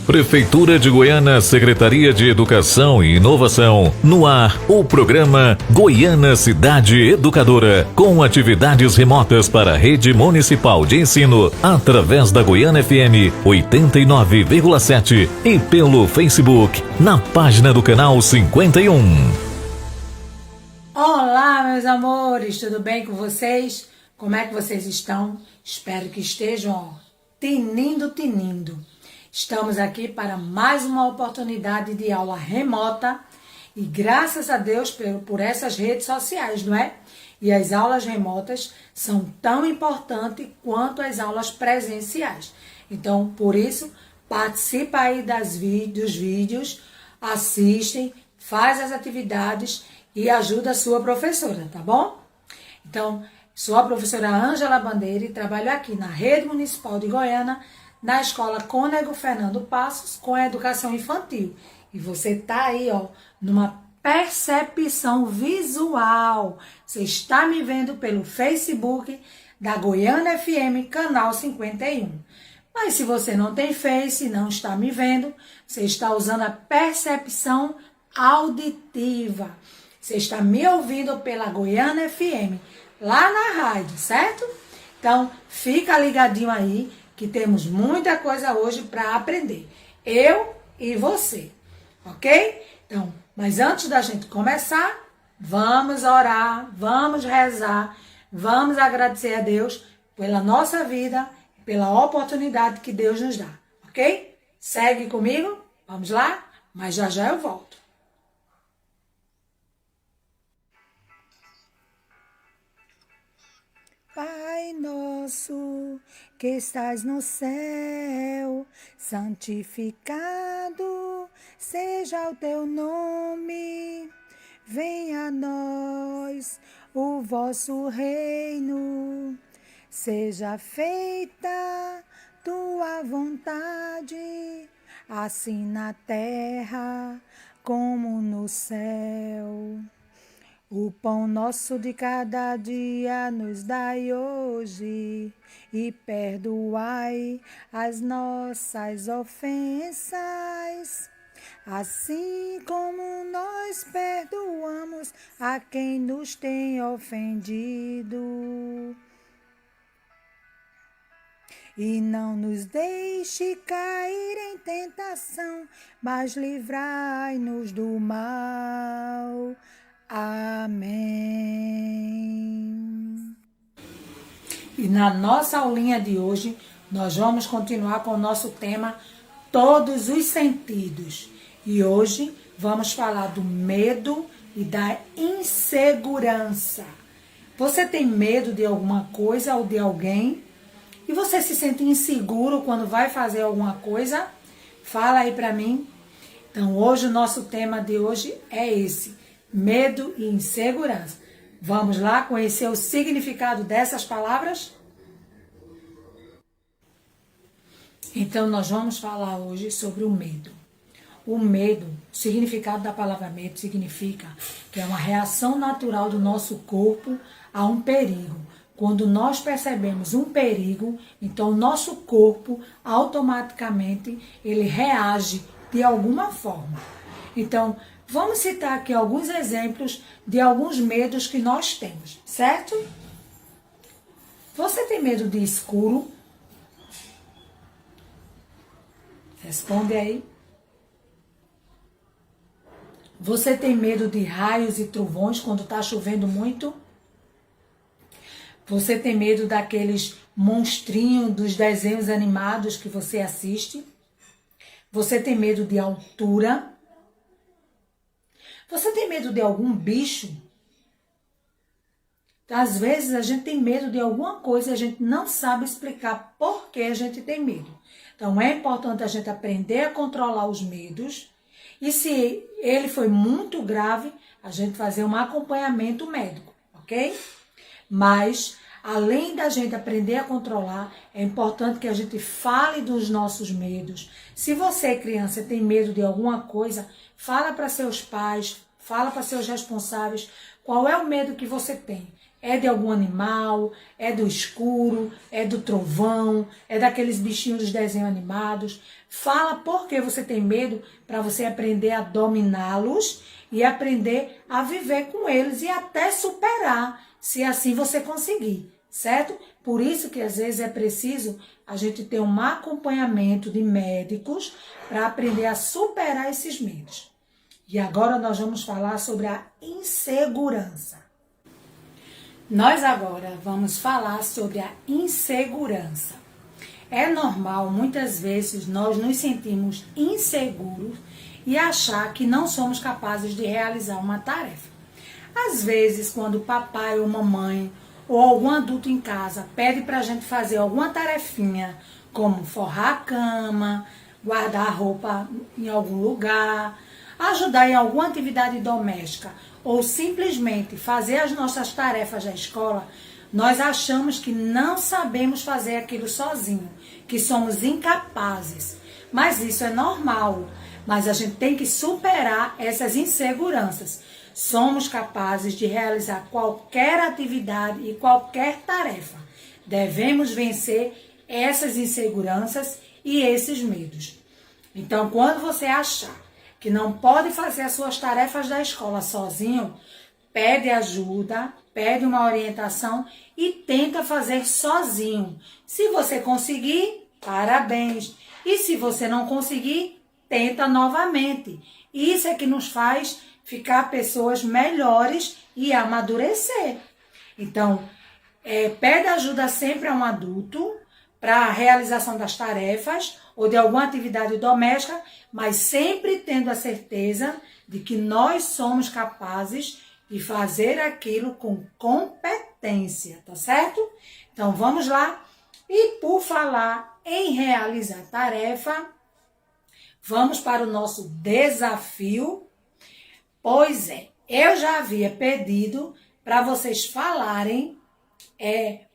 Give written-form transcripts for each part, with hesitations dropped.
Prefeitura de Goiânia, Secretaria de Educação e Inovação. No ar, o programa Goiânia Cidade Educadora, com atividades remotas para a Rede Municipal de Ensino, através da Goiânia FM 89,7 e pelo Facebook, na página do canal 51. Olá, meus amores, tudo bem com vocês? Como é que vocês estão? Espero que estejam tinindo. Estamos aqui para mais uma oportunidade de aula remota e graças a Deus por essas redes sociais, não é? E as aulas remotas são tão importantes quanto as aulas presenciais. Então, por isso, participa aí dos vídeos, assistem, faz as atividades e ajuda a sua professora, tá bom? Então, sou a professora Ângela Bandeira e trabalho aqui na Rede Municipal de Goiânia, na Escola Cônego Fernando Passos, com a educação infantil. E você tá aí, ó, numa percepção visual. Você está me vendo pelo Facebook da Goiânia FM, canal 51. Mas se você não tem Face e não está me vendo, você está usando a percepção auditiva. Você está me ouvindo pela Goiânia FM, lá na rádio, certo? Então, fica ligadinho aí, que temos muita coisa hoje para aprender. Eu e você, ok? Então, mas antes da gente começar, vamos orar, vamos rezar, vamos agradecer a Deus pela nossa vida, pela oportunidade que Deus nos dá, ok? Segue comigo, vamos lá? Mas já eu volto. Pai nosso, que estás no céu, santificado seja o teu nome. Venha a nós o vosso reino, seja feita tua vontade, assim na terra como no céu. O pão nosso de cada dia nos dai hoje, e perdoai as nossas ofensas, assim como nós perdoamos a quem nos tem ofendido. E não nos deixe cair em tentação, mas livrai-nos do mal. Amém. E na nossa aulinha de hoje, nós vamos continuar com o nosso tema Todos os Sentidos. E hoje vamos falar do medo e da insegurança. Você tem medo de alguma coisa ou de alguém? E você se sente inseguro quando vai fazer alguma coisa? Fala aí pra mim. Então hoje o nosso tema de hoje é esse. Medo e insegurança. Vamos lá conhecer o significado dessas palavras? Então, nós vamos falar hoje sobre o medo. O medo, o significado da palavra medo significa que é uma reação natural do nosso corpo a um perigo. Quando nós percebemos um perigo, então o nosso corpo automaticamente ele reage de alguma forma. Então, vamos citar aqui alguns exemplos de alguns medos que nós temos, certo? Você tem medo de escuro? Responde aí. Você tem medo de raios e trovões quando está chovendo muito? Você tem medo daqueles monstrinhos dos desenhos animados que você assiste? Você tem medo de altura? Você tem medo de algum bicho? Às vezes a gente tem medo de alguma coisa e a gente não sabe explicar por que a gente tem medo. Então é importante a gente aprender a controlar os medos e se ele foi muito grave, a gente fazer um acompanhamento médico, ok? Mas além da gente aprender a controlar, é importante que a gente fale dos nossos medos. Se você, criança, tem medo de alguma coisa, fala para seus pais, fala para seus responsáveis qual é o medo que você tem. É de algum animal, é do escuro, é do trovão, é daqueles bichinhos dos desenhos animados. Fala por que você tem medo para você aprender a dominá-los e aprender a viver com eles e até superar, se assim você conseguir, certo? Por isso que às vezes é preciso a gente ter um acompanhamento de médicos para aprender a superar esses medos. E agora nós vamos falar sobre a insegurança. Nós agora vamos falar sobre a insegurança. É normal, muitas vezes, nós nos sentimos inseguros e achar que não somos capazes de realizar uma tarefa. Às vezes, quando o papai ou mamãe ou algum adulto em casa pede para a gente fazer alguma tarefinha, como forrar a cama, guardar a roupa em algum lugar, ajudar em alguma atividade doméstica ou simplesmente fazer as nossas tarefas da escola, nós achamos que não sabemos fazer aquilo sozinho, que somos incapazes. Mas isso é normal, mas a gente tem que superar essas inseguranças. Somos capazes de realizar qualquer atividade e qualquer tarefa. Devemos vencer essas inseguranças e esses medos. Então, quando você achar que não pode fazer as suas tarefas da escola sozinho, pede ajuda, pede uma orientação e tenta fazer sozinho. Se você conseguir, parabéns. E se você não conseguir, tenta novamente. Isso é que nos faz ficar pessoas melhores e amadurecer. Então, pede ajuda sempre a um adulto para a realização das tarefas ou de alguma atividade doméstica, mas sempre tendo a certeza de que nós somos capazes de fazer aquilo com competência, tá certo? Então vamos lá. E por falar em realizar tarefa, vamos para o nosso desafio. Pois é, eu já havia pedido para vocês falarem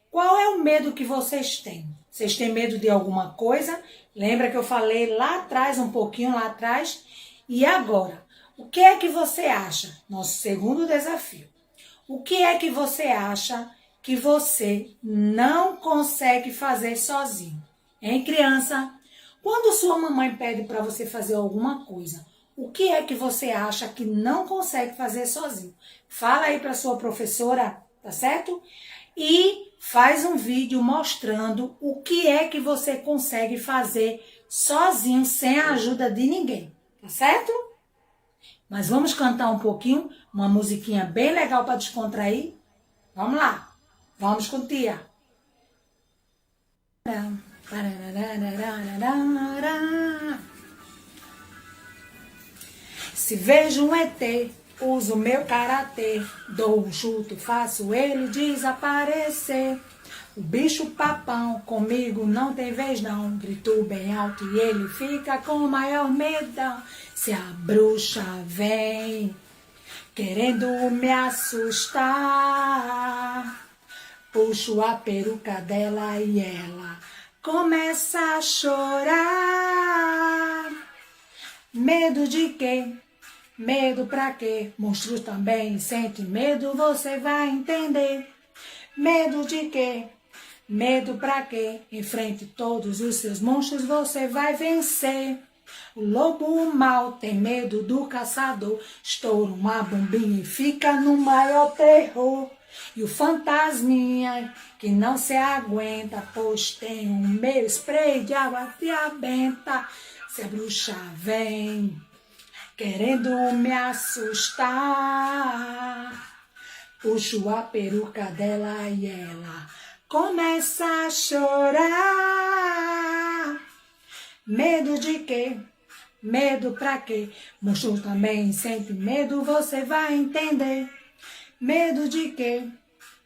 qual é o medo que vocês têm. Vocês têm medo de alguma coisa? Lembra que eu falei lá atrás, um pouquinho lá atrás? E agora, o que é que você acha? Nosso segundo desafio. O que é que você acha que você não consegue fazer sozinho? Hein, criança? Quando sua mamãe pede para você fazer alguma coisa, o que é que você acha que não consegue fazer sozinho? Fala aí para sua professora, tá certo? E faz um vídeo mostrando o que é que você consegue fazer sozinho, sem a ajuda de ninguém, tá certo? Mas vamos cantar um pouquinho, uma musiquinha bem legal para descontrair? Vamos lá, vamos com tia. Se vejo um ET, uso meu karatê, dou um chute, faço ele desaparecer. O bicho papão comigo não tem vez não, grito bem alto e ele fica com o maior medão. Se a bruxa vem querendo me assustar, puxo a peruca dela e ela começa a chorar. Medo de quê? Medo pra quê? Monstros também sentem medo, você vai entender. Medo de quê? Medo pra quê? Enfrente todos os seus monstros, você vai vencer. O lobo mau tem medo do caçador, estoura uma bombinha e fica no maior terror. E o fantasminha que não se aguenta, pois tem um meio spray de água benta. Se a bruxa vem querendo me assustar, puxo a peruca dela e ela começa a chorar. Medo de quê? Medo pra quê? Monstro também sente medo, você vai entender. Medo de quê?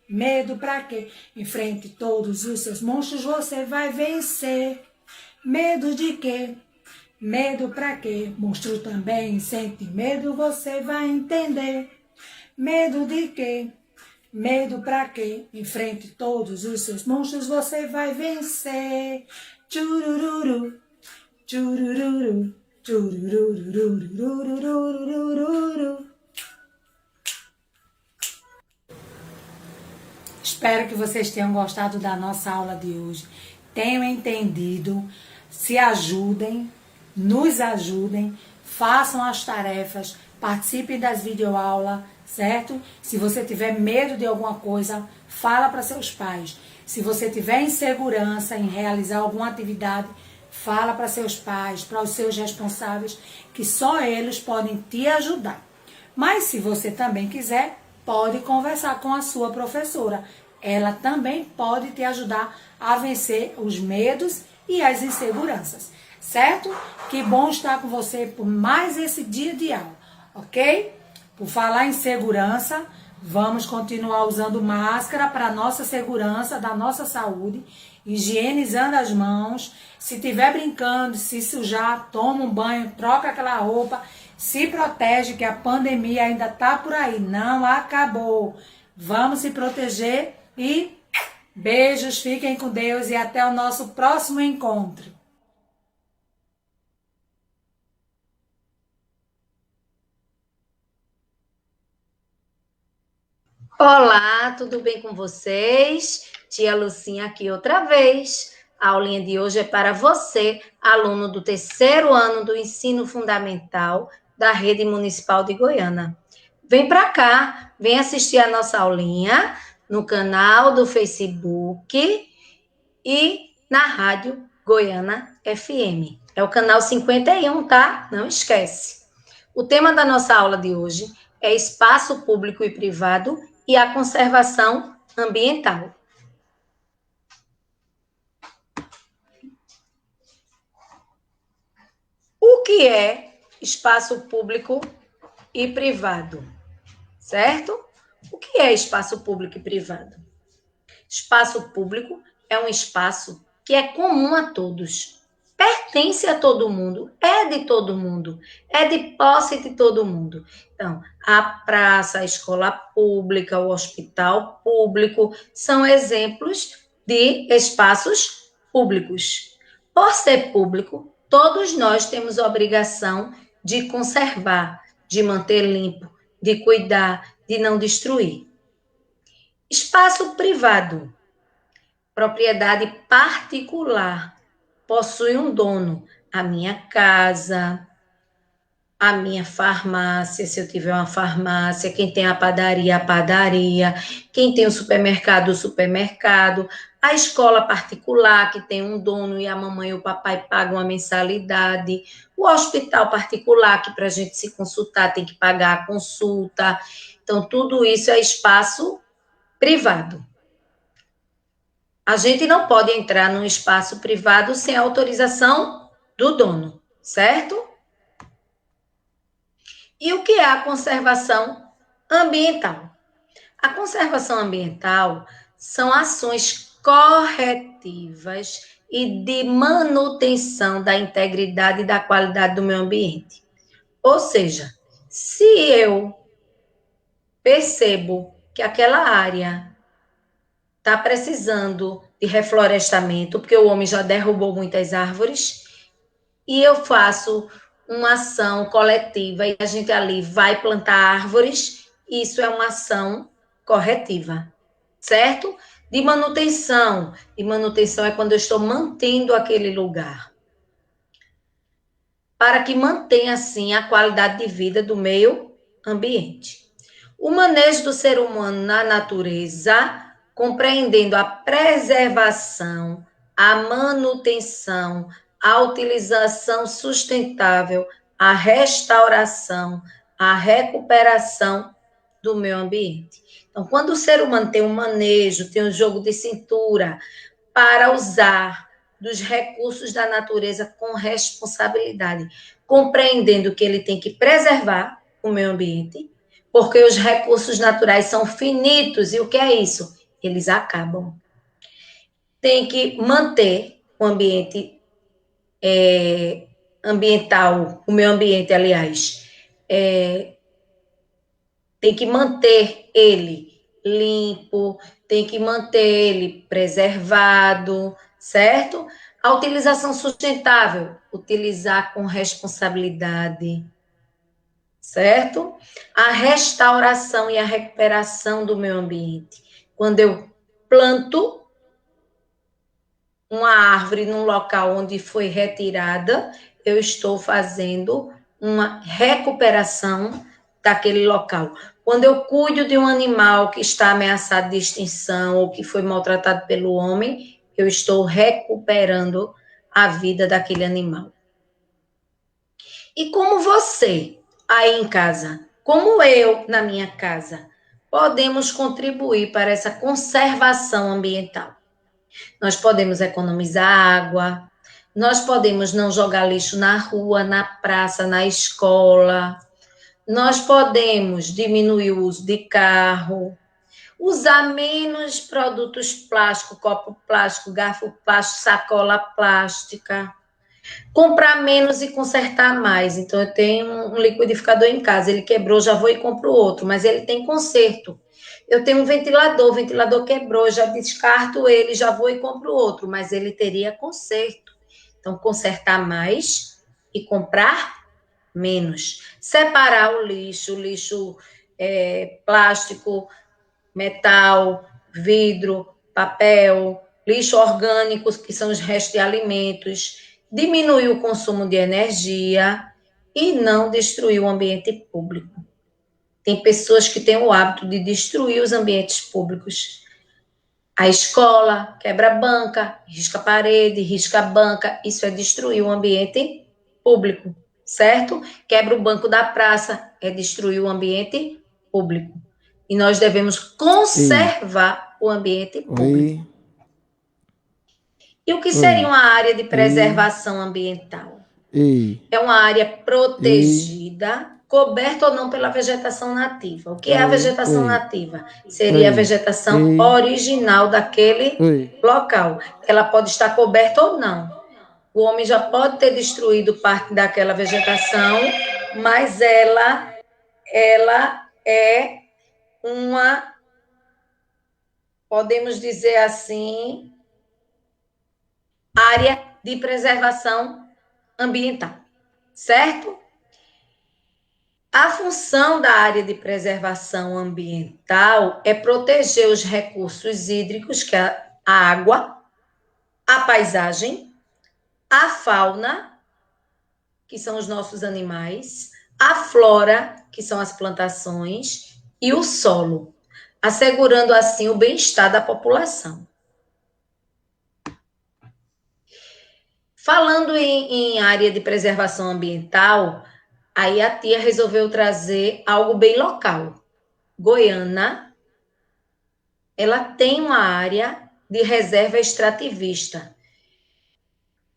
Medo pra quê? Enfrente todos os seus monstros, você vai vencer. Medo de quê? Medo pra quê? Monstro também sente medo, você vai entender. Medo de quê? Medo pra quê? Enfrente todos os seus monstros, você vai vencer. Tchurururu, tchurururu, tchurururu. Espero que vocês tenham gostado da nossa aula de hoje, tenham entendido, se ajudem, nos ajudem, façam as tarefas, participem das videoaulas, certo? Se você tiver medo de alguma coisa, fala para seus pais. Se você tiver insegurança em realizar alguma atividade, fala para seus pais, para os seus responsáveis, que só eles podem te ajudar. Mas se você também quiser, pode conversar com a sua professora. Ela também pode te ajudar a vencer os medos e as inseguranças, certo? Que bom estar com você por mais esse dia de aula, ok? Por falar em segurança, vamos continuar usando máscara para nossa segurança, da nossa saúde, higienizando as mãos. Se estiver brincando, se sujar, toma um banho, troca aquela roupa, se protege que a pandemia ainda está por aí, não acabou. Vamos se proteger e beijos, fiquem com Deus e até o nosso próximo encontro. Olá, tudo bem com vocês? Tia Lucinha aqui outra vez. A aulinha de hoje é para você, aluno do 3º ano do ensino fundamental da Rede Municipal de Goiânia. Vem para cá, vem assistir a nossa aulinha no canal do Facebook e na Rádio Goiânia FM. É o canal 51, tá? Não esquece. O tema da nossa aula de hoje é espaço público e privado e a conservação ambiental. O que é espaço público e privado? Certo? O que é espaço público e privado? Espaço público é um espaço que é comum a todos, pertence a todo mundo, é de todo mundo, é de posse de todo mundo. Então, a praça, a escola pública, o hospital público são exemplos de espaços públicos. Por ser público, todos nós temos a obrigação de conservar, de manter limpo, de cuidar, de não destruir. Espaço privado, propriedade particular, possui um dono, a minha casa, a minha farmácia, se eu tiver uma farmácia, quem tem a padaria, quem tem o supermercado, a escola particular, que tem um dono e a mamãe e o papai pagam uma mensalidade, o hospital particular, que para a gente se consultar tem que pagar a consulta. Então, tudo isso é espaço privado. A gente não pode entrar num espaço privado sem a autorização do dono, certo? E o que é a conservação ambiental? A conservação ambiental são ações corretivas e de manutenção da integridade e da qualidade do meio ambiente. Ou seja, se eu percebo que aquela área está precisando de reflorestamento, porque o homem já derrubou muitas árvores, e eu faço uma ação coletiva e a gente ali vai plantar árvores, isso é uma ação corretiva, certo? De manutenção é quando eu estou mantendo aquele lugar, para que mantenha, assim, a qualidade de vida do meio ambiente. O manejo do ser humano na natureza, compreendendo a preservação, a manutenção, a utilização sustentável, a restauração, a recuperação do meio ambiente. Então, quando o ser humano tem um manejo, tem um jogo de cintura para usar dos recursos da natureza com responsabilidade, compreendendo que ele tem que preservar o meio ambiente, porque os recursos naturais são finitos, e o que é isso? Eles acabam. Tem que manter o ambiente ambiental, o meio ambiente, aliás, tem que manter ele limpo, tem que manter ele preservado, certo? A utilização sustentável, utilizar com responsabilidade, certo? A restauração e a recuperação do meio ambiente. Quando eu planto uma árvore num local onde foi retirada, eu estou fazendo uma recuperação daquele local. Quando eu cuido de um animal que está ameaçado de extinção ou que foi maltratado pelo homem, eu estou recuperando a vida daquele animal. E como você, aí em casa, como eu na minha casa, podemos contribuir para essa conservação ambiental? Nós podemos economizar água, nós podemos não jogar lixo na rua, na praça, na escola, nós podemos diminuir o uso de carro, usar menos produtos plásticos, copo plástico, garfo plástico, sacola plástica, comprar menos e consertar mais. Então, eu tenho um liquidificador em casa, ele quebrou, já vou e compro outro, mas ele tem conserto. Eu tenho um ventilador, o ventilador quebrou, já descarto ele, já vou e compro outro, mas ele teria conserto. Então, consertar mais e comprar menos. Separar o lixo plástico, metal, vidro, papel, lixo orgânico, que são os restos de alimentos, diminuir o consumo de energia e não destruir o ambiente público. Tem pessoas que têm o hábito de destruir os ambientes públicos. A escola quebra a banca, risca a parede, risca a banca. Isso é destruir o ambiente público, certo? Quebra o banco da praça, é destruir o ambiente público. E nós devemos conservar o ambiente público. E o que seria uma área de preservação ambiental? É uma área protegida, coberta ou não pela vegetação nativa. O que é a vegetação nativa? Seria a vegetação original daquele local. Ela pode estar coberta ou não. O homem já pode ter destruído parte daquela vegetação, mas ela é uma, podemos dizer assim, área de preservação ambiental, certo? A função da área de preservação ambiental é proteger os recursos hídricos, que é a água, a paisagem, a fauna, que são os nossos animais, a flora, que são as plantações, e o solo, assegurando assim o bem-estar da população. Falando em área de preservação ambiental, aí a tia resolveu trazer algo bem local. Goiânia, ela tem uma área de reserva extrativista.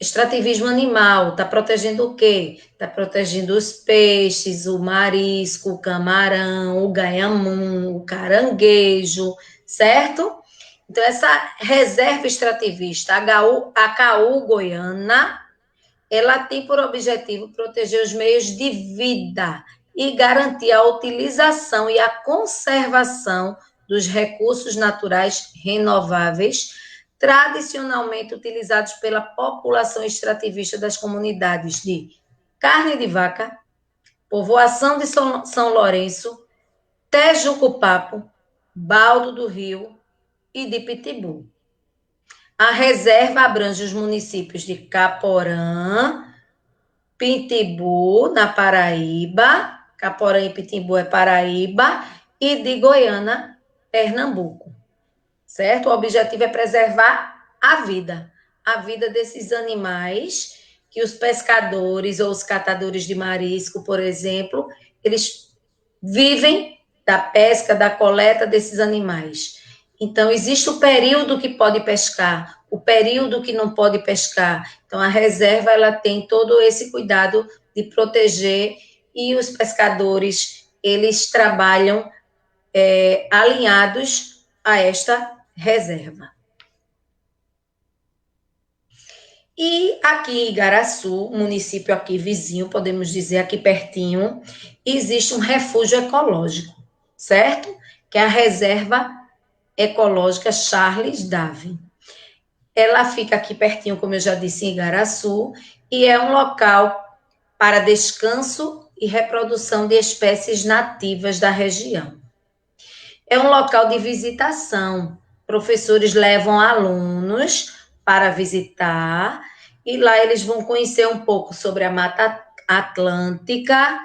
Extrativismo animal, está protegendo o quê? Está protegendo os peixes, o marisco, o camarão, o gaiamum, o caranguejo, certo? Então, essa reserva extrativista, AKU Goiânia, ela tem por objetivo proteger os meios de vida e garantir a utilização e a conservação dos recursos naturais renováveis, tradicionalmente utilizados pela população extrativista das comunidades de Carne de Vaca, Povoação de São Lourenço, Tejucupapo, Baldo do Rio e de Pitibú. A reserva abrange os municípios de Caporã, Pitibú, na Paraíba, Caporã e Pitibú é Paraíba, e de Goiânia, Pernambuco, certo? O objetivo é preservar a vida desses animais que os pescadores ou os catadores de marisco, por exemplo, eles vivem da pesca, da coleta desses animais. Então, existe o período que pode pescar, o período que não pode pescar. Então, a reserva, ela tem todo esse cuidado de proteger, e os pescadores, eles trabalham alinhados a esta reserva. E aqui em Igaraçu, município aqui vizinho, podemos dizer aqui pertinho, existe um refúgio ecológico, certo? Que é a reserva ecológica Charles Darwin. Ela fica aqui pertinho, como eu já disse, em Igaraçu, e é um local para descanso e reprodução de espécies nativas da região. É um local de visitação professores levam alunos para visitar e lá eles vão conhecer um pouco sobre a Mata Atlântica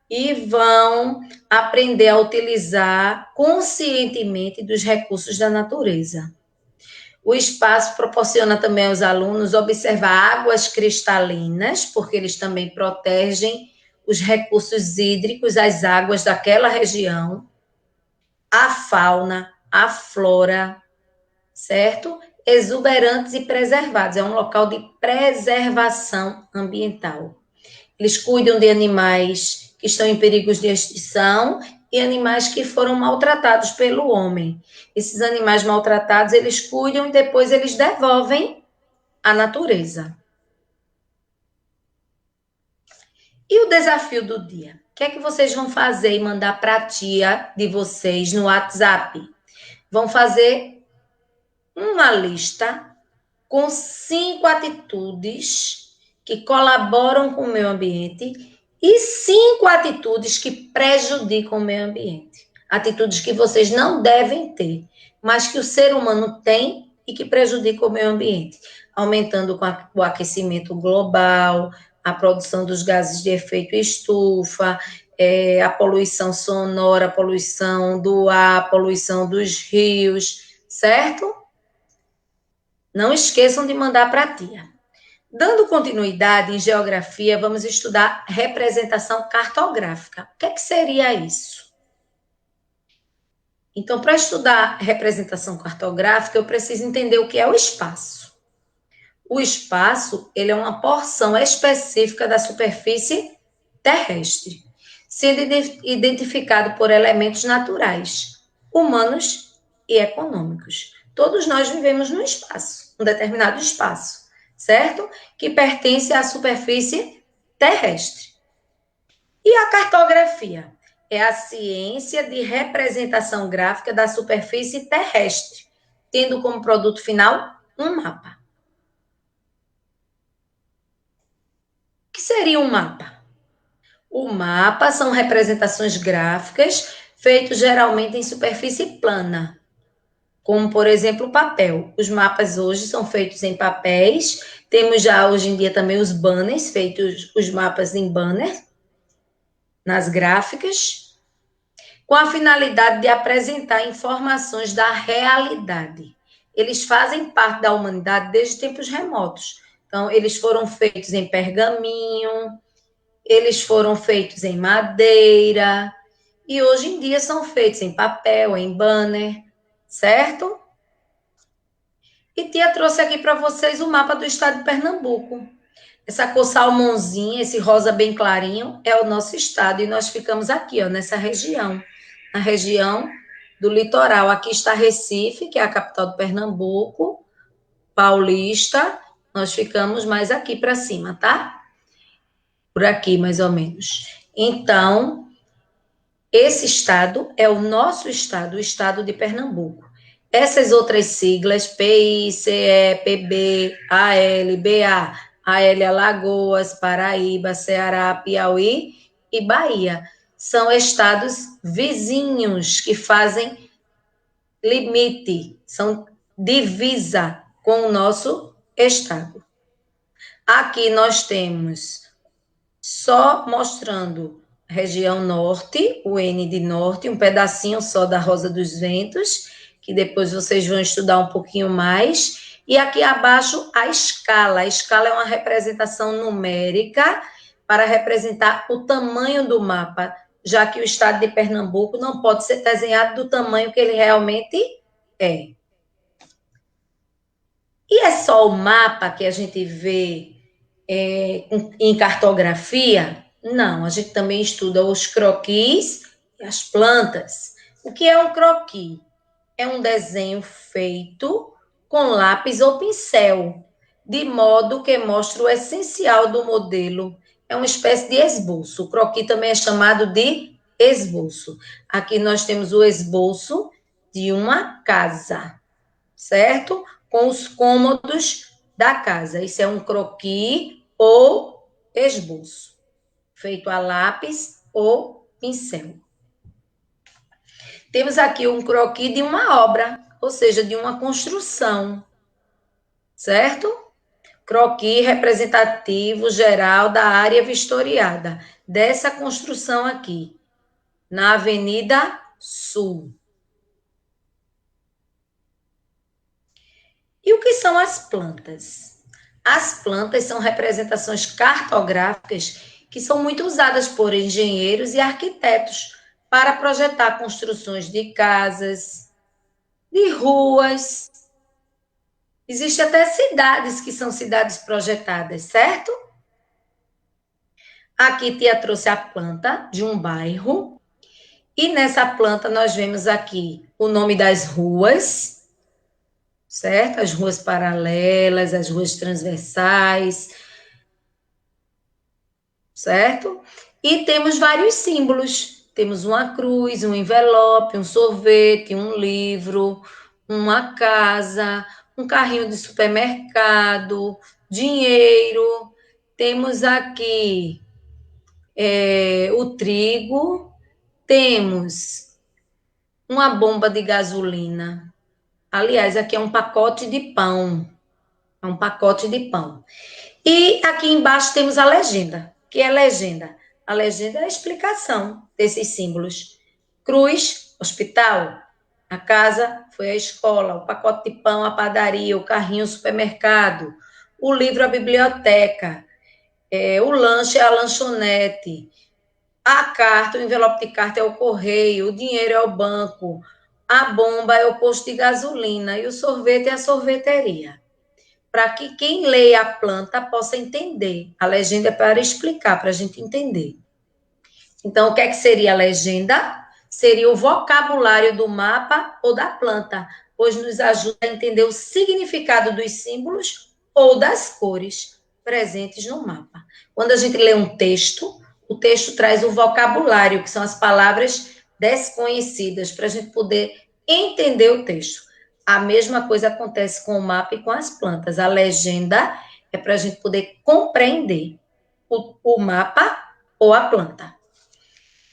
e vão aprender a utilizar conscientemente dos recursos da natureza. O espaço proporciona também aos alunos observar águas cristalinas, porque eles também protegem os recursos hídricos, as águas daquela região, a fauna, a flora, certo? Exuberantes e preservados. É um local de preservação ambiental. Eles cuidam de animais que estão em perigos de extinção e animais que foram maltratados pelo homem. Esses animais maltratados, eles cuidam e depois eles devolvem à natureza. E o desafio do dia? O que é que vocês vão fazer e mandar para a tia de vocês no WhatsApp? Vão fazer uma lista com 5 atitudes que colaboram com o meio ambiente e 5 atitudes que prejudicam o meio ambiente. Atitudes que vocês não devem ter, mas que o ser humano tem e que prejudicam o meio ambiente, aumentando o aquecimento global, a produção dos gases de efeito estufa, a poluição sonora, a poluição do ar, a poluição dos rios, certo? Não esqueçam de mandar para a tia. Dando continuidade em geografia, vamos estudar representação cartográfica. O que é que seria isso? Então, para estudar representação cartográfica, eu preciso entender o que é o espaço. O espaço, ele é uma porção específica da superfície terrestre, sendo identificado por elementos naturais, humanos e econômicos. Todos nós vivemos no espaço, um determinado espaço, certo? Que pertence à superfície terrestre. E a cartografia? É a ciência de representação gráfica da superfície terrestre, tendo como produto final um mapa. O que seria um mapa? O mapa são representações gráficas feitas geralmente em superfície plana, como, por exemplo, o papel. Os mapas hoje são feitos em papéis. Temos já, hoje em dia, também os banners, feitos os mapas em banner, nas gráficas, com a finalidade de apresentar informações da realidade. Eles fazem parte da humanidade desde tempos remotos. Então, eles foram feitos em pergaminho, eles foram feitos em madeira, e hoje em dia são feitos em papel, em banner, certo? E tia trouxe aqui para vocês o mapa do estado de Pernambuco. Essa cor salmãozinha, esse rosa bem clarinho, é o nosso estado. E nós ficamos aqui, ó, nessa região. Na região do litoral. Aqui está Recife, que é a capital do Pernambuco. Paulista. Nós ficamos mais aqui para cima, tá? Por aqui, mais ou menos. Então, esse estado é o nosso estado, o estado de Pernambuco. Essas outras siglas, PI, CE, PB, AL, BA, AL Alagoas, Paraíba, Ceará, Piauí e Bahia, são estados vizinhos que fazem limite, são divisa com o nosso estado. Aqui nós temos, só mostrando região norte, o N de norte, um pedacinho só da Rosa dos Ventos, que depois vocês vão estudar um pouquinho mais. E aqui abaixo a escala. A escala é uma representação numérica para representar o tamanho do mapa, já que o estado de Pernambuco não pode ser desenhado do tamanho que ele realmente é. E é só o mapa que a gente vê em cartografia? Não, a gente também estuda os croquis e as plantas. O que é um croquis? É um desenho feito com lápis ou pincel, de modo que mostra o essencial do modelo. É uma espécie de esboço. O croquis também é chamado de esboço. Aqui nós temos o esboço de uma casa, certo? Com os cômodos da casa. Isso é um croquis ou esboço, feito a lápis ou pincel. Temos aqui um croquis de uma obra. ou seja, de uma construção, certo? Croquis representativo geral da área vistoriada, dessa construção aqui, na Avenida Sul. E o que são as plantas? As plantas são representações cartográficas que são muito usadas por engenheiros e arquitetos para projetar construções de casas, de ruas. Existem até cidades que são cidades projetadas, certo? Aqui tia trouxe a planta de um bairro. E nessa planta nós vemos aqui o nome das ruas, certo? As ruas paralelas, as ruas transversais, certo? E temos vários símbolos. Temos uma cruz, um envelope, um sorvete, um livro, uma casa, um carrinho de supermercado, dinheiro. Temos aqui o trigo. Temos uma bomba de gasolina. Aliás, aqui é um pacote de pão. É um pacote de pão. E aqui embaixo temos a legenda. O que é legenda? A legenda é a explicação desses símbolos. Cruz, hospital. A casa foi a escola. O pacote de pão, a padaria. O carrinho, o supermercado. O livro, a biblioteca. O lanche é a lanchonete. A carta, o envelope de carta é o correio, o dinheiro é o banco, a bomba é o posto de gasolina e o sorvete é a sorveteria. Para que quem leia a planta possa entender. A legenda é para explicar, para a gente entender. Então, o que é que seria a legenda? Seria o vocabulário do mapa ou da planta, pois nos ajuda a entender o significado dos símbolos ou das cores presentes no mapa. Quando a gente lê um texto, o texto traz o vocabulário, que são as palavras desconhecidas, para a gente poder entender o texto. A mesma coisa acontece com o mapa e com as plantas. A legenda é para a gente poder compreender o mapa ou a planta.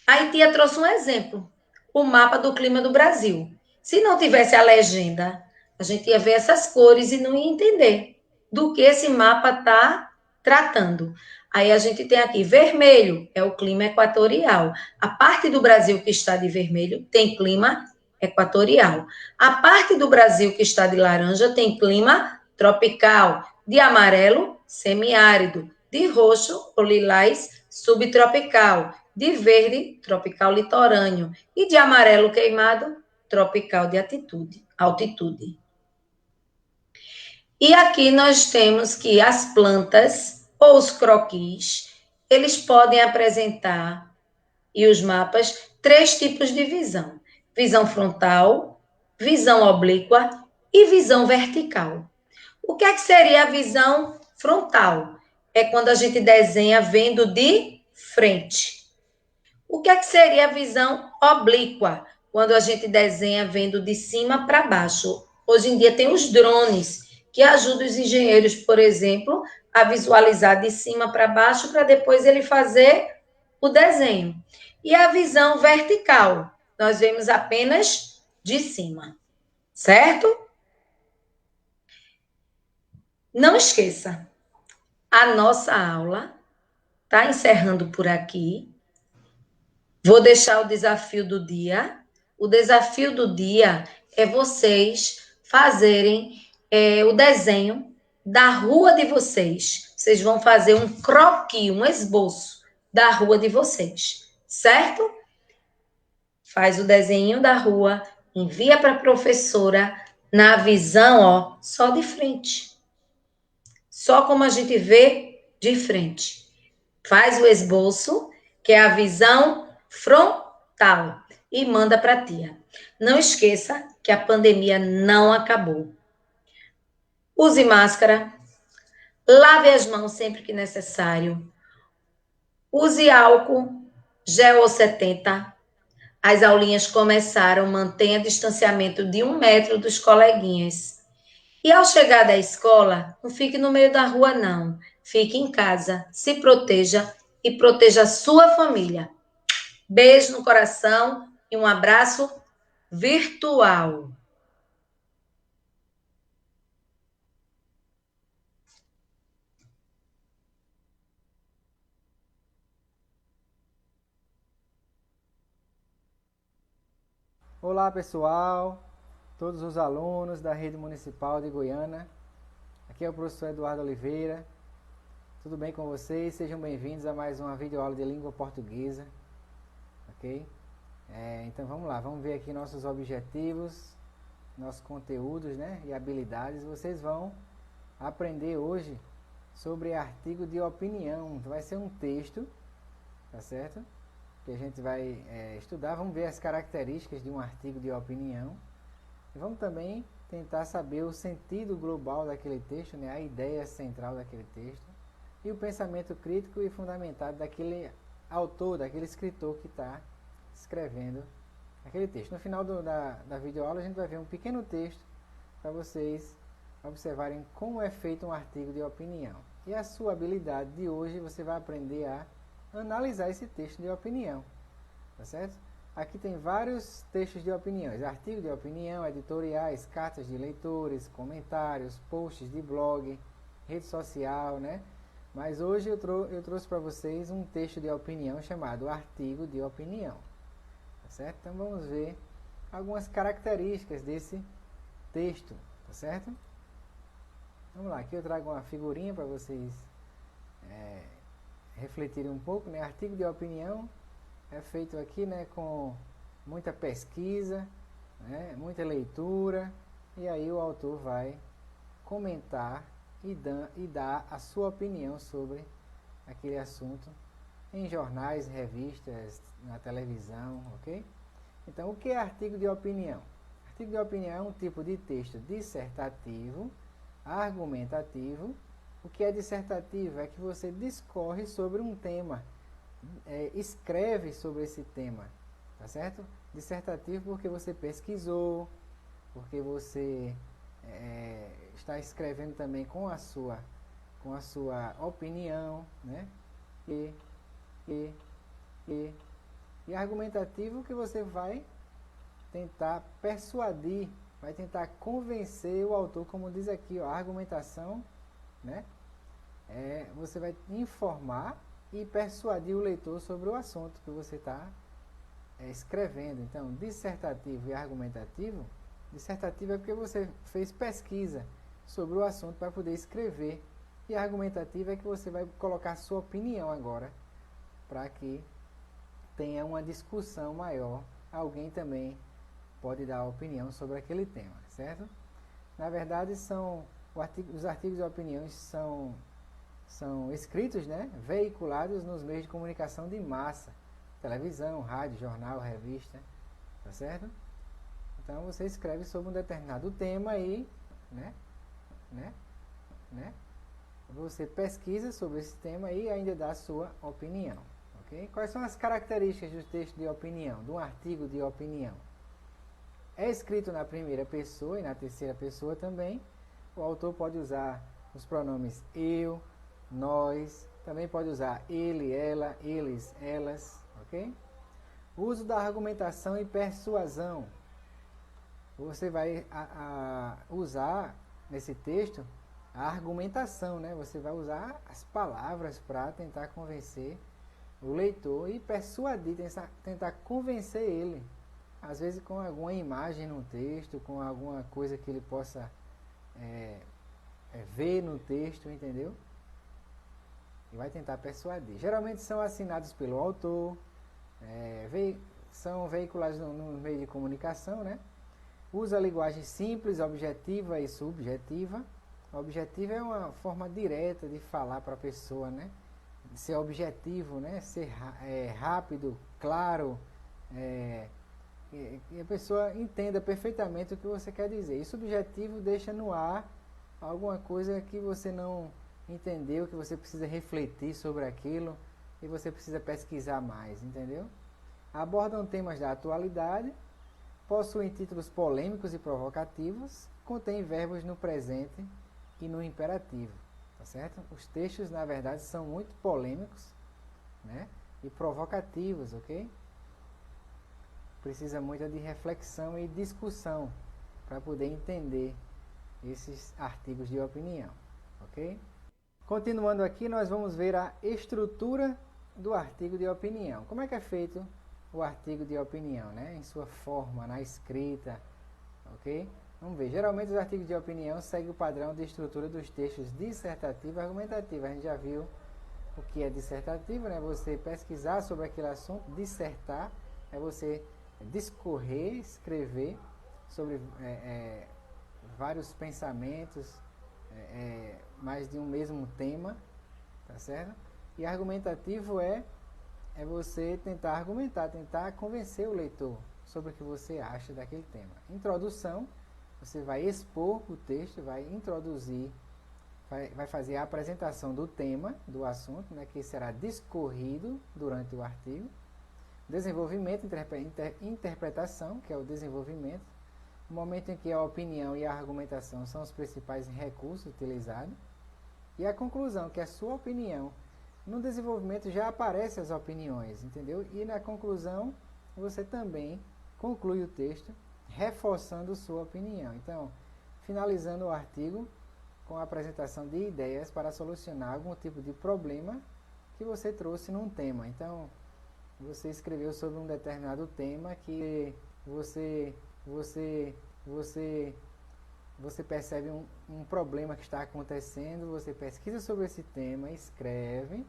A tia trouxe um exemplo, o mapa do clima do Brasil. Se não tivesse a legenda, a gente ia ver essas cores e não ia entender do que esse mapa está tratando. Aí a gente tem aqui vermelho, é o clima equatorial. A parte do Brasil que está de vermelho tem clima equatorial. A parte do Brasil que está de laranja tem clima tropical. De amarelo, semiárido. De roxo ou lilás, subtropical. De verde, tropical litorâneo. E de amarelo queimado, tropical de altitude. E aqui nós temos que as plantas ou os croquis, eles podem apresentar, e os mapas, 3 tipos de visão. Visão frontal, visão oblíqua e visão vertical. O que é que seria a visão frontal? É quando a gente desenha vendo de frente. O que é que seria a visão oblíqua? Quando a gente desenha vendo de cima para baixo. Hoje em dia tem os drones, que ajudam os engenheiros, por exemplo, a visualizar de cima para baixo, para depois ele fazer o desenho. E a visão vertical, nós vemos apenas de cima, certo? Não esqueça, a nossa aula está encerrando por aqui. Vou deixar o desafio do dia. O desafio do dia é vocês fazerem o desenho da rua de vocês. Vocês vão fazer um croquis, um esboço da rua de vocês, certo? Faz o desenho da rua, envia para a professora na visão, ó, só de frente. Só como a gente vê de frente. Faz o esboço, que é a visão frontal, e manda para a tia. Não esqueça que a pandemia não acabou. Use máscara, lave as mãos sempre que necessário, use álcool, gel ou 70. As aulinhas começaram, mantenha distanciamento de 1 metro dos coleguinhas. E ao chegar da escola, não fique no meio da rua, não. Fique em casa, se proteja e proteja a sua família. Beijo no coração e um abraço virtual. Olá pessoal, todos os alunos da Rede Municipal de Goiânia. Aqui é o professor Eduardo Oliveira. Tudo bem com vocês? Sejam bem-vindos a mais uma videoaula de língua portuguesa. Ok? Então vamos lá, vamos ver aqui nossos objetivos, nossos conteúdos, né, e habilidades. Vocês vão aprender hoje sobre artigo de opinião. Vai ser um texto, tá certo? Que a gente vai estudar. Vamos ver as características de um artigo de opinião. E vamos também tentar saber o sentido global daquele texto, né, a ideia central daquele texto. E o pensamento crítico e fundamentado daquele autor, daquele escritor que está escrevendo aquele texto. No final da videoaula a gente vai ver um pequeno texto para vocês observarem como é feito um artigo de opinião. E a sua habilidade de hoje, você vai aprender a analisar esse texto de opinião, tá certo? Aqui tem vários textos de opiniões, artigos de opinião, editoriais, cartas de leitores, comentários, posts de blog, rede social, né? Mas hoje eu trouxe para vocês um texto de opinião chamado artigo de opinião, tá certo? Então vamos ver algumas características desse texto, tá certo? Vamos lá, aqui eu trago uma figurinha para vocês refletirem um pouco, né? Artigo de opinião é feito aqui, né, com muita pesquisa, né, muita leitura, e aí o autor vai comentar e dar a sua opinião sobre aquele assunto em jornais, revistas, na televisão, ok? Então, o que é artigo de opinião? Artigo de opinião é um tipo de texto dissertativo, argumentativo. O que é dissertativo? É que você discorre sobre um tema, escreve sobre esse tema, tá certo? Dissertativo porque você pesquisou, porque você está escrevendo também com a sua opinião, né? E argumentativo que você vai tentar persuadir, vai tentar convencer o autor, como diz aqui, ó, a argumentação, né? Você vai informar e persuadir o leitor sobre o assunto que você está escrevendo. Então, dissertativo e argumentativo. Dissertativo é porque você fez pesquisa sobre o assunto para poder escrever. E argumentativo é que você vai colocar sua opinião agora, para que tenha uma discussão maior. Alguém também pode dar opinião sobre aquele tema, certo? Na verdade, os artigos de opiniões são escritos, né, veiculados nos meios de comunicação de massa, televisão, rádio, jornal, revista, tá certo? Então você escreve sobre um determinado tema e, né, você pesquisa sobre esse tema e ainda dá a sua opinião, ok? Quais são as características do texto de opinião, de um artigo de opinião? É escrito na primeira pessoa e na terceira pessoa também. O autor pode usar os pronomes eu, nós, também pode usar ele, ela, eles, elas, ok? O uso da argumentação e persuasão. Você vai usar nesse texto a argumentação, né? Você vai usar as palavras para tentar convencer o leitor e persuadir, tentar convencer ele. Às vezes com alguma imagem no texto, com alguma coisa que ele possa ver no texto, entendeu? E vai tentar persuadir. Geralmente são assinados pelo autor, são veiculados no meio de comunicação, né? Usa a linguagem simples, objetiva e subjetiva. Objetiva é uma forma direta de falar para a pessoa, né? De ser objetivo, né? Ser rápido, claro, e a pessoa entenda perfeitamente o que você quer dizer. E subjetivo deixa no ar alguma coisa que você não entendeu, que você precisa refletir sobre aquilo e você precisa pesquisar mais, entendeu? Abordam temas da atualidade, possuem títulos polêmicos e provocativos, contêm verbos no presente e no imperativo, tá certo? Os textos, na verdade, são muito polêmicos, né? E provocativos, ok? Precisa muito de reflexão e discussão para poder entender esses artigos de opinião, ok? Continuando aqui, nós vamos ver a estrutura do artigo de opinião. Como é que é feito o artigo de opinião, né? Em sua forma, na escrita, ok? Vamos ver, geralmente os artigos de opinião seguem o padrão de estrutura dos textos dissertativo e argumentativo. A gente já viu o que é dissertativo, né? Você pesquisar sobre aquele assunto. Dissertar é você discorrer, escrever sobre vários pensamentos, mais de um mesmo tema, tá certo? E argumentativo é você tentar argumentar, tentar convencer o leitor sobre o que você acha daquele tema. Introdução, você vai expor o texto, vai introduzir, vai fazer a apresentação do tema, do assunto, né, que será discorrido durante o artigo. Desenvolvimento, interpretação, que é o desenvolvimento, o momento em que a opinião e a argumentação são os principais recursos utilizados. E a conclusão, que é a sua opinião. No desenvolvimento já aparecem as opiniões, entendeu? E na conclusão, você também conclui o texto reforçando sua opinião. Então, finalizando o artigo com a apresentação de ideias para solucionar algum tipo de problema que você trouxe num tema. Então, você escreveu sobre um determinado tema que você percebe um problema que está acontecendo, você pesquisa sobre esse tema, escreve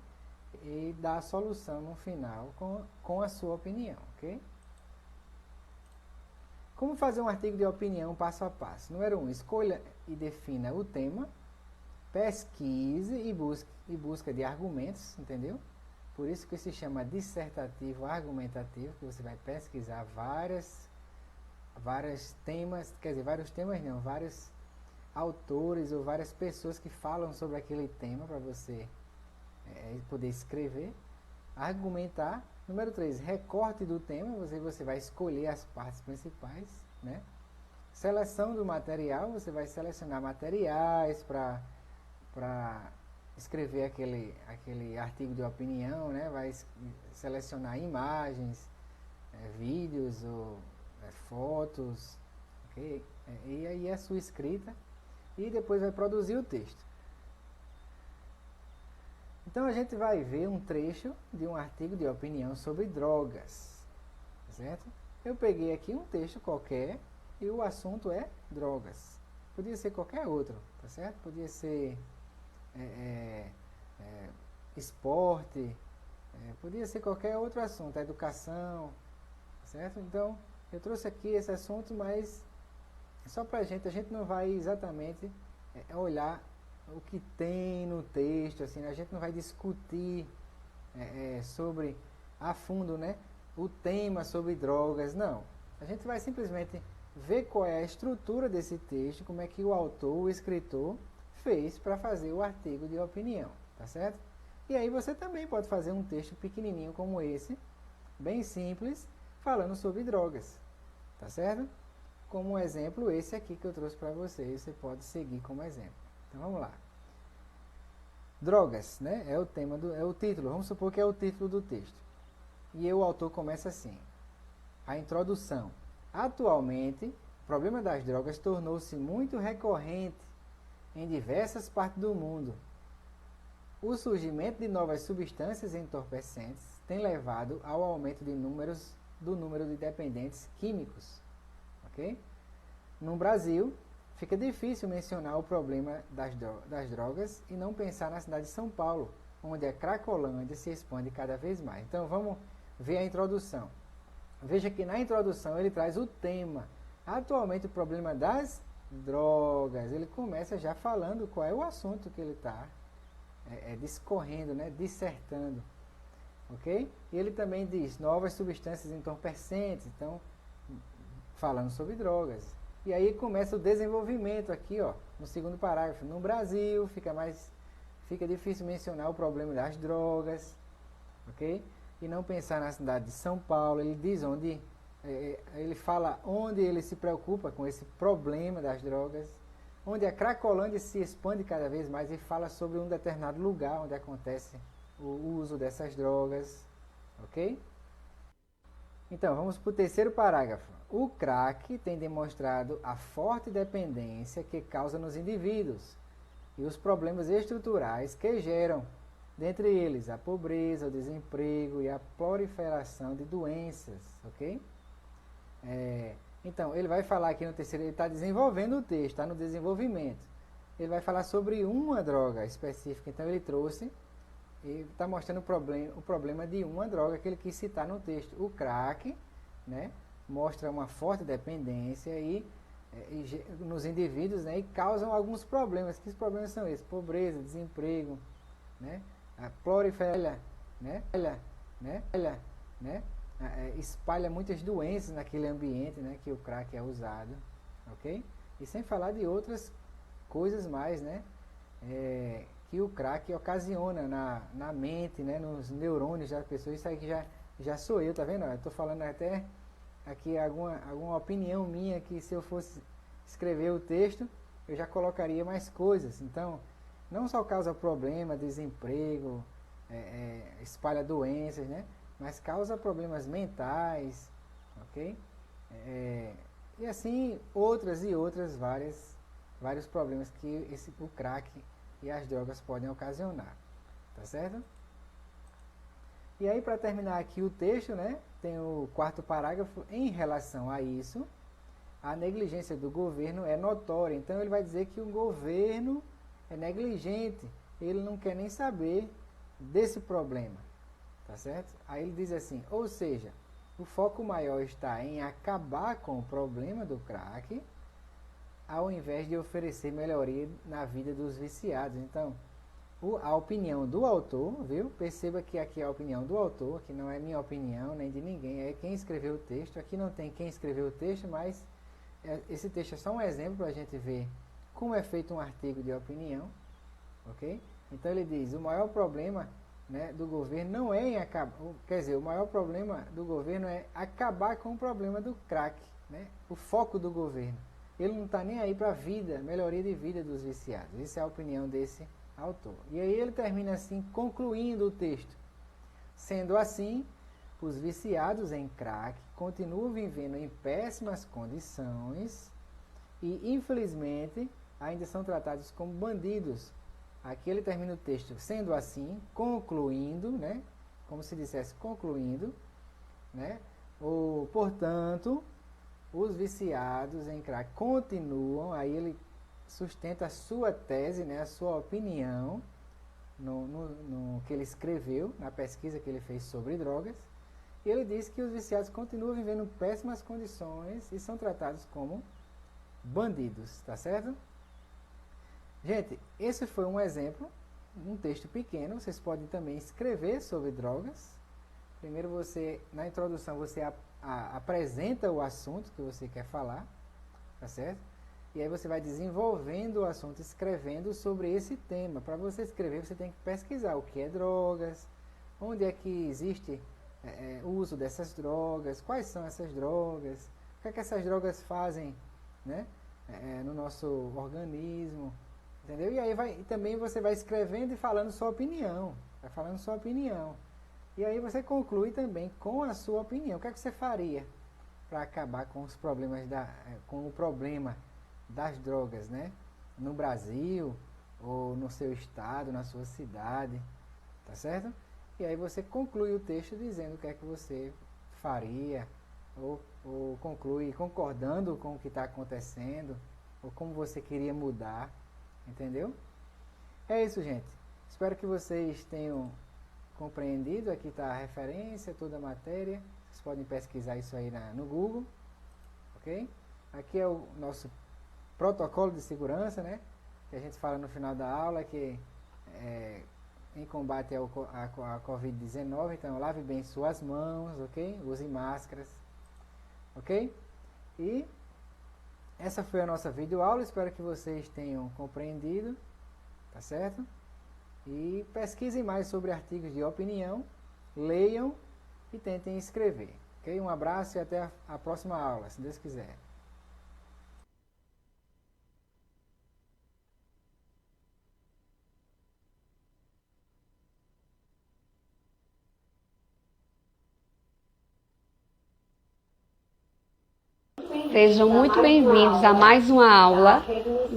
e dá a solução no final com a sua opinião, ok? Como fazer um artigo de opinião passo a passo? Número 1, escolha e defina o tema, pesquise e busca de argumentos, entendeu? Por isso que se chama dissertativo argumentativo, que você vai pesquisar vários vários autores ou várias pessoas que falam sobre aquele tema para você poder escrever. Argumentar. Número 3, recorte do tema, você vai escolher as partes principais, né? Seleção do material, você vai selecionar materiais para escrever aquele artigo de opinião, né? Vai selecionar imagens, vídeos ou fotos, ok? E aí a sua escrita, e depois vai produzir o texto. Então a gente vai ver um trecho de um artigo de opinião sobre drogas, certo? Eu peguei aqui um texto qualquer e o assunto é drogas. Podia ser qualquer outro, tá certo? Podia ser esporte, podia ser qualquer outro assunto, educação, certo? Então eu trouxe aqui esse assunto, mas só pra a gente não vai exatamente olhar o que tem no texto, assim, a gente não vai discutir sobre a fundo, né, o tema sobre drogas, não. A gente vai simplesmente ver qual é a estrutura desse texto, como é que o autor, o escritor, fez para fazer o artigo de opinião, tá certo? E aí você também pode fazer um texto pequenininho como esse, bem simples, falando sobre drogas, tá certo? Como um exemplo, esse aqui que eu trouxe para vocês, você pode seguir como exemplo. Então vamos lá. Drogas, né? É o título. Vamos supor que é o título do texto. E o autor começa assim. A introdução. Atualmente, o problema das drogas tornou-se muito recorrente em diversas partes do mundo. O surgimento de novas substâncias entorpecentes tem levado ao aumento do número de dependentes químicos. Ok? No Brasil, fica difícil mencionar o problema das drogas e não pensar na cidade de São Paulo, onde a Cracolândia se expande cada vez mais. Então vamos ver a introdução. Veja que na introdução ele traz o tema. Atualmente o problema das drogas. Ele começa já falando qual é o assunto que ele está discorrendo, né, dissertando. Ok? E ele também diz novas substâncias entorpecentes. Então, falando sobre drogas. E aí começa o desenvolvimento aqui, ó, no segundo parágrafo. No Brasil fica difícil mencionar o problema das drogas, ok? E não pensar na cidade de São Paulo. Ele diz ele fala onde ele se preocupa com esse problema das drogas, onde a Cracolândia se expande cada vez mais e fala sobre um determinado lugar onde acontece o uso dessas drogas, ok? Então, vamos para o terceiro parágrafo. O crack tem demonstrado a forte dependência que causa nos indivíduos e os problemas estruturais que geram dentre eles a pobreza, o desemprego e a proliferação de doenças, ok? Então, ele vai falar aqui no terceiro, ele está desenvolvendo o texto, está no desenvolvimento. Ele vai falar sobre uma droga específica, então ele trouxe e está mostrando o problema de uma droga que ele quis citar no texto. O crack, né, mostra uma forte dependência nos indivíduos, né, e causam alguns problemas. Que problemas são esses? Pobreza, desemprego, né, a proliferação, espalha muitas doenças naquele ambiente, né, que o crack é usado, ok? E sem falar de outras coisas mais, né, que o crack ocasiona na mente, né, nos neurônios das pessoas. Isso aqui já sou eu, tá vendo? Eu estou falando até aqui alguma opinião minha, que se eu fosse escrever o texto, eu já colocaria mais coisas. Então, não só causa problema, desemprego, espalha doenças, né, mas causa problemas mentais, ok? E assim, vários problemas que o crack e as drogas podem ocasionar, tá certo? E aí, para terminar aqui o texto, né, tem o quarto parágrafo. Em relação a isso, a negligência do governo é notória. Então, ele vai dizer que o governo é negligente, ele não quer nem saber desse problema, tá certo? Aí ele diz assim, ou seja, o foco maior está em acabar com o problema do crack, ao invés de oferecer melhoria na vida dos viciados. Então, a opinião do autor, viu? Perceba que aqui é a opinião do autor, que não é minha opinião, nem de ninguém, é quem escreveu o texto. Aqui não tem quem escreveu o texto, mas esse texto é só um exemplo para a gente ver como é feito um artigo de opinião, ok? Então ele diz, o maior problema, né, do governo não é em acabar, quer dizer, o maior problema do governo é acabar com o problema do crack, né? O foco do governo. Ele não está nem aí para a vida, melhoria de vida dos viciados. Essa é a opinião desse autor. E aí ele termina assim, concluindo o texto. Sendo assim, os viciados em crack continuam vivendo em péssimas condições e, infelizmente, ainda são tratados como bandidos. Aqui ele termina o texto, sendo assim, concluindo, né? Como se dissesse concluindo, né? Ou, portanto, os viciados em crack continuam, aí ele sustenta a sua tese, né, a sua opinião, no que ele escreveu, na pesquisa que ele fez sobre drogas, e ele diz que os viciados continuam vivendo em péssimas condições e são tratados como bandidos, tá certo? Gente, esse foi um exemplo, um texto pequeno. Vocês podem também escrever sobre drogas. Primeiro na introdução, você apresenta o assunto que você quer falar, tá certo? E aí você vai desenvolvendo o assunto, escrevendo sobre esse tema. Para você escrever, você tem que pesquisar o que é drogas, onde é que existe o uso dessas drogas, quais são essas drogas, o que é que essas drogas fazem, né, no nosso organismo, entendeu? E aí também você vai escrevendo e falando sua opinião, E aí você conclui também com a sua opinião. O que é que você faria para acabar com os problemas com o problema das drogas, né? No Brasil, ou no seu estado, na sua cidade, tá certo? E aí você conclui o texto dizendo o que é que você faria, ou conclui concordando com o que está acontecendo, ou como você queria mudar, entendeu? É isso, gente. Espero que vocês tenham compreendido. Aqui está a referência, toda a matéria. Vocês podem pesquisar isso aí no Google, ok? Aqui é o nosso protocolo de segurança, né? Que a gente fala no final da aula, que em combate à Covid-19, então lave bem suas mãos, ok? Use máscaras, ok? E essa foi a nossa videoaula. Espero que vocês tenham compreendido, tá certo? E pesquisem mais sobre artigos de opinião, leiam e tentem escrever. Ok? Um abraço e até a próxima aula, se Deus quiser. Sejam muito bem-vindos a mais uma aula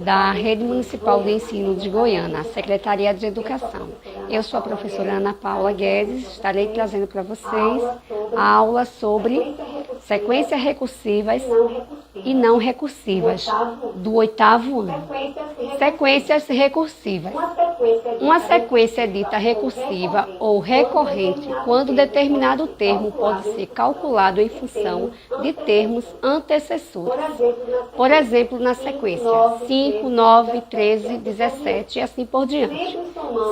da Rede Municipal de Ensino de Goiânia, a Secretaria de Educação. Eu sou a professora Ana Paula Guedes, estarei trazendo para vocês a aula sobre sequências recursivas e não recursivas do 8º ano. Sequências recursivas. Uma sequência é dita recursiva ou recorrente quando determinado termo pode ser calculado em função de termos antecessores. Por exemplo, na sequência 5, 9, 13, 17 e assim por diante.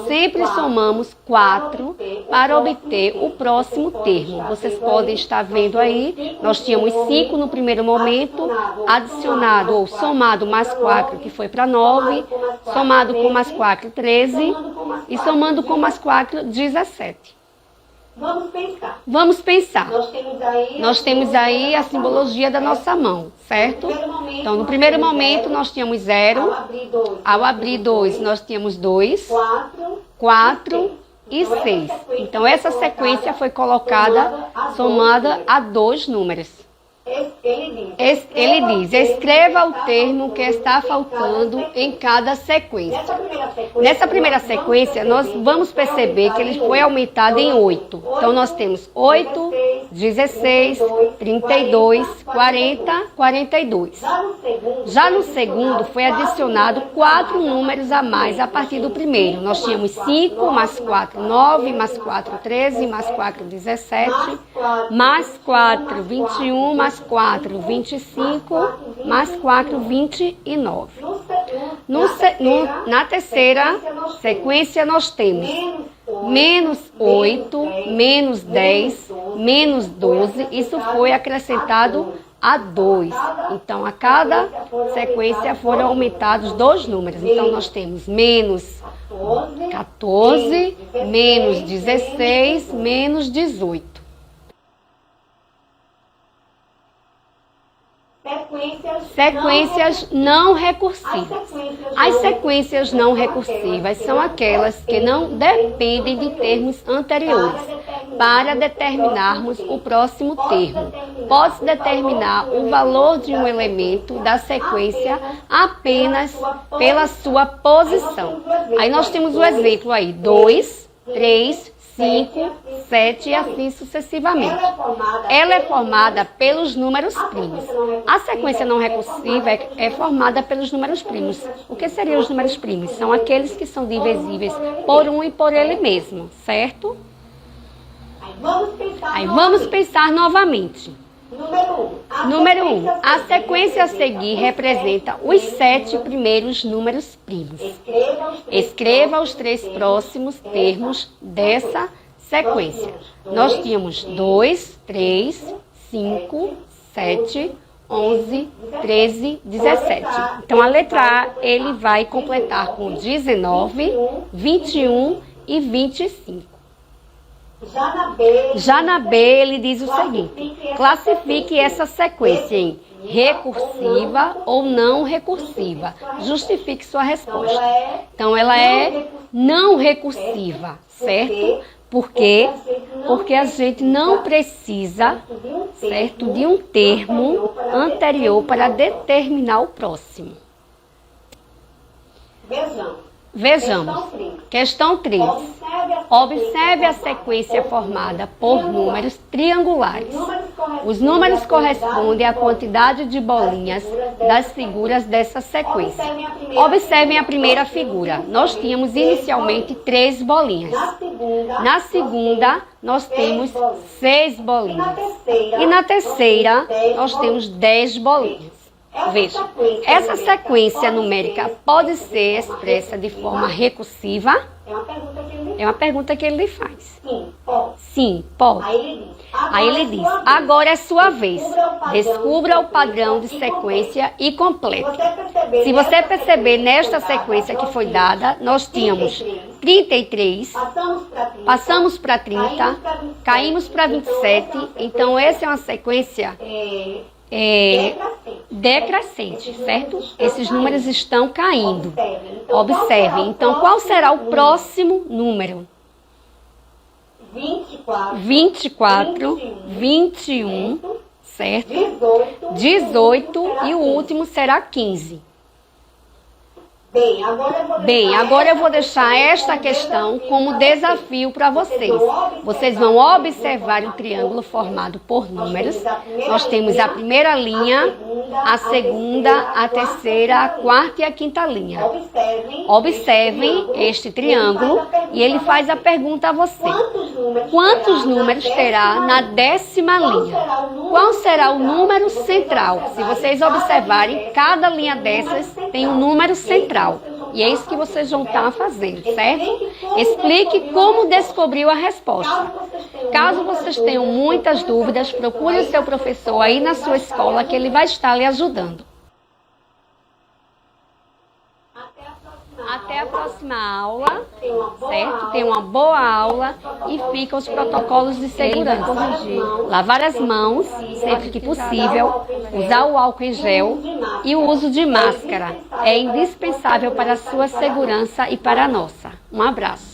Sempre somamos 4 para obter o próximo termo. Vocês podem estar vendo aí, nós tínhamos 5 no primeiro momento, adicionado ou somado mais 4, que foi para 9, somado com mais 4, 13, e somando com mais 4, 17. Vamos pensar. Nós temos aí a simbologia da nossa mão, certo? Então, no primeiro momento, nós tínhamos 0. Ao abrir 2, nós tínhamos 2, 4 e 6. Então, essa sequência foi colocada, somada a 2 números. Ele diz, escreva o termo que está faltando em cada sequência. Nessa primeira sequência, nós vamos perceber que ele foi aumentado em 8. Então, nós temos 8, 16, 32, 40, 42. Já no segundo, foi adicionado 4 números a mais a partir do primeiro. Nós tínhamos 5, mais 4, 9, mais 4, 13, mais 4, 17, mais 4, 21, mais 4, 25, mais 4, 29. Na terceira sequência, nós temos menos 8, menos 10, menos 12. Isso foi acrescentado a 2. Então, a cada sequência foram aumentados 2 números. Então, nós temos menos 14, menos 16, menos 18. Sequências não recursivas. As sequências não recursivas são aquelas que não dependem de termos anteriores para determinarmos o próximo termo. Pode-se determinar o valor de um elemento da sequência apenas pela sua posição. Aí nós temos o exemplo aí, 2, 3, 5, 7 e assim sucessivamente. Ela é formada pelos números primos. A sequência não recursiva é formada pelos números primos. O que seriam os números primos? São aqueles que são divisíveis por um e por ele mesmo, certo? Aí vamos pensar novamente. Número 1. A sequência a seguir representa os 7 primeiros números primos. Escreva os 3 próximos termos dessa sequência. Nós tínhamos 2, 3, 5, 7, 11, 13, 17. Então, a letra A, ele vai completar com 19, 21 e 25. Já na B, ele diz o seguinte: classifique essa sequência em recursiva ou não recursiva. Justifique sua resposta. Então, ela é não recursiva, certo? Por quê? Porque a gente não precisa, certo, de um termo anterior para determinar o próximo. Vejamos. Questão 3. Observe a sequência formada por números triangulares. Os números correspondem à quantidade de bolinhas das figuras dessa sequência. Observem a primeira figura. Nós tínhamos inicialmente 3 bolinhas. Na segunda, nós temos 6 bolinhas. E na terceira, nós temos 10 bolinhas. Veja, essa sequência numérica pode ser expressa de forma recursiva? É uma pergunta que ele lhe faz. Sim, pode. Aí ele diz, agora é sua vez. Descubra o padrão de sequência e complete. Se você perceber nesta sequência que foi dada, nós tínhamos 33, passamos para 30, caímos para 27. Então, essa é uma sequência decrescente, certo? Esses números estão caindo. Observem. Então, qual será o próximo número? 24, 21, certo? 18 e o último será 15. Bem, agora eu vou deixar esta questão como desafio para vocês. Vocês vão observar o triângulo formado por números. Nós temos a primeira linha, a segunda, a terceira, a quarta e a quinta linha. Observem este triângulo e ele faz a pergunta a você. Quantos números terá na 10ª linha? Qual será o número central? Se vocês observarem, cada linha dessas tem um número central. E é isso que vocês vão estar fazendo, certo? Explique como descobriu a resposta. Caso vocês tenham muitas dúvidas, procure o seu professor aí na sua escola que ele vai estar lhe ajudando. Até a próxima aula, certo? Tenha uma boa aula e fica os protocolos de segurança. Lavar as mãos sempre que possível, usar o álcool em gel e o uso de máscara. É indispensável para a sua segurança e para a nossa. Um abraço.